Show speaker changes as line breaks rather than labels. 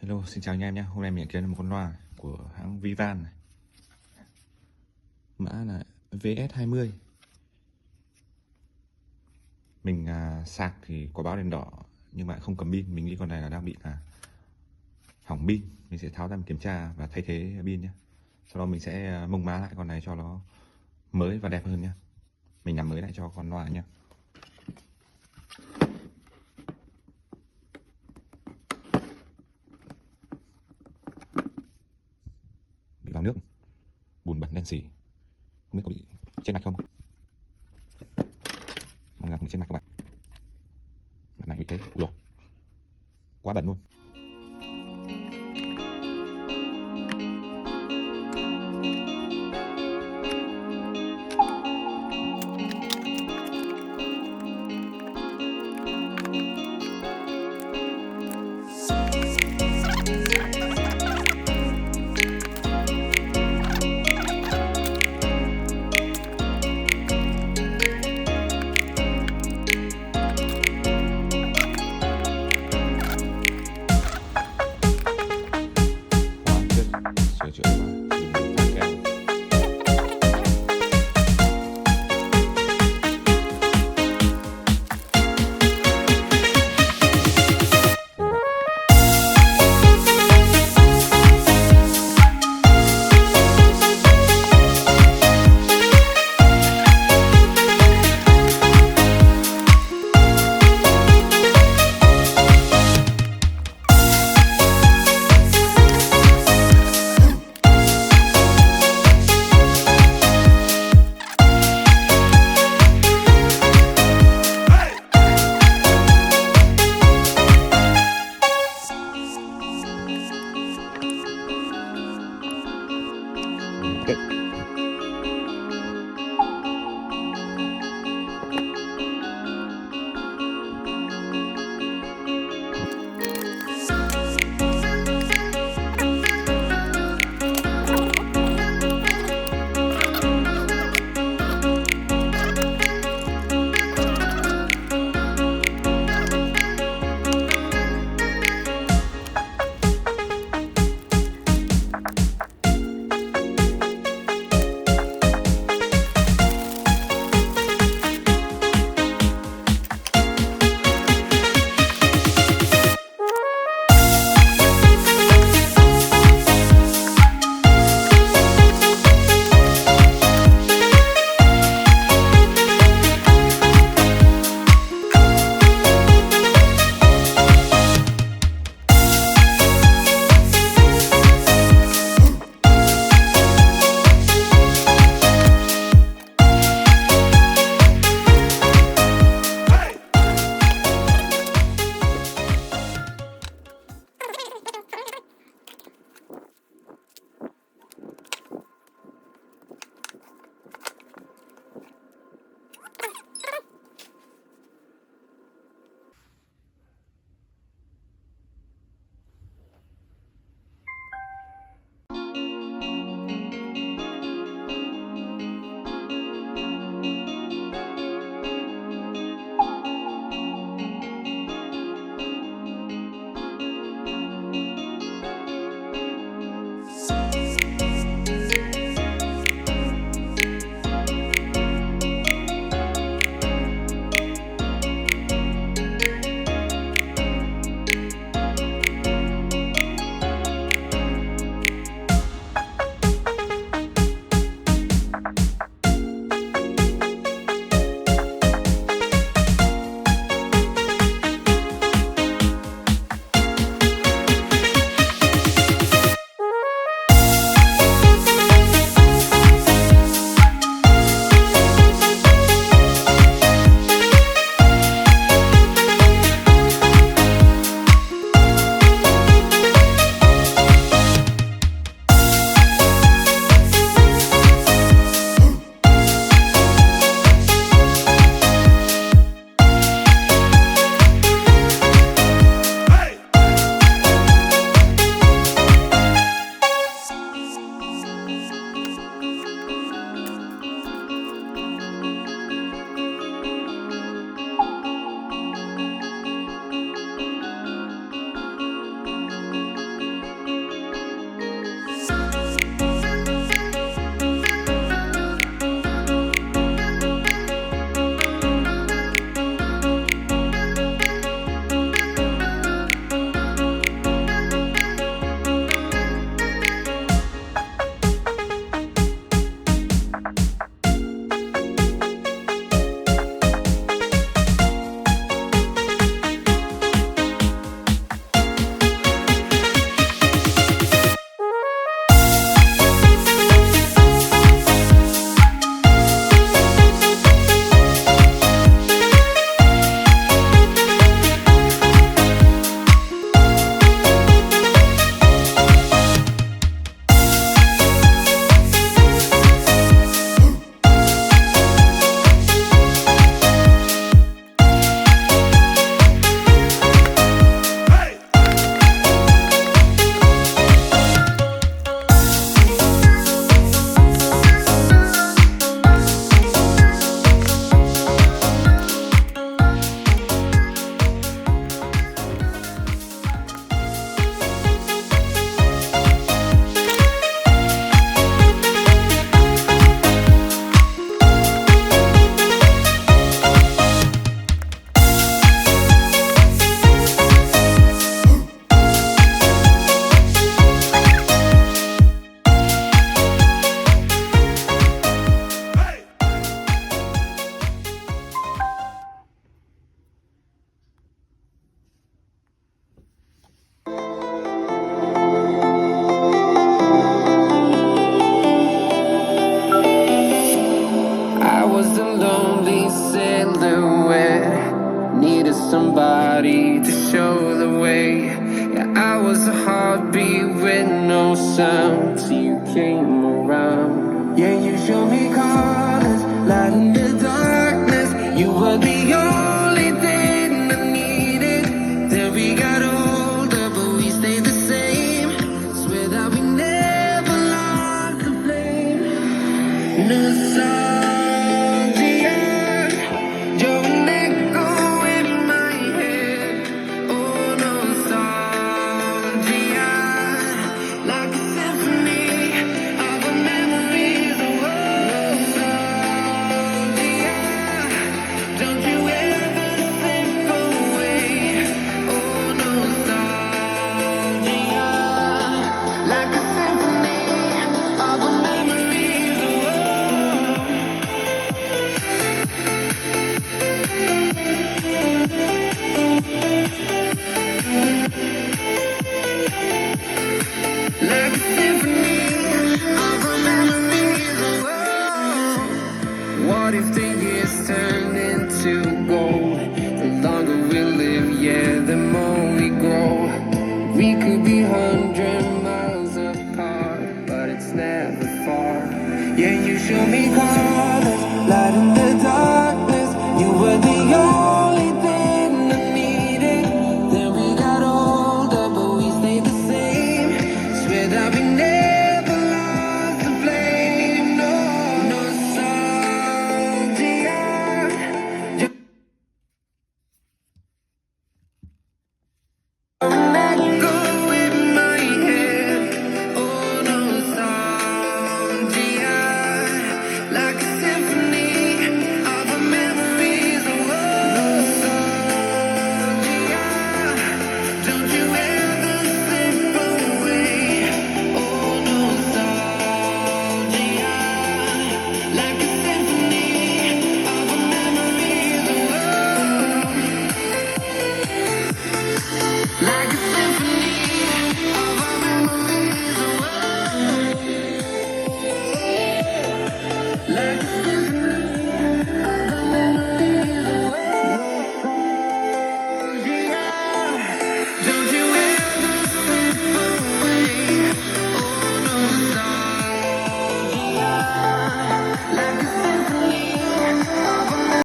Hello, xin chào anh em nhé. Hôm nay mình kiếm một con loa của hãng Vivan này. Mã là VS20. Mình sạc thì có báo đèn đỏ nhưng mà không cầm pin. Mình nghĩ con này là đang bị hỏng pin. Mình sẽ tháo ra kiểm tra và thay thế pin nhé. Sau đó mình sẽ mông má lại con này cho nó mới và đẹp hơn nhé. Mình làm mới lại cho con loa nhé. Bị vào nước, bùn bẩn đen xỉ, không biết có bị trên mạch không. Mong là không bị trên mạch các bạn. Mặt này bị thế, ui dồi, quá bẩn luôn. Sửa chữa và dùng thanh keo.
silhouette. Needed somebody to show the way. Yeah, I was a heartbeat with no sound till you came around. Yeah, you showed me colors, light in the darkness. You were the only thing I needed. Then we got older, but we stayed the same. Swear that we never lost the flame. Nostalgia, you're an echo in my head. Oh, nostalgia, like a symphony of a memories. Oh, nostalgia, don't you ever slip away. Oh, nostalgia, like a symphony of a memories. Like a symphony of our memories. What if the years turn into gold? The longer we live, yeah, the more we grow. We could be home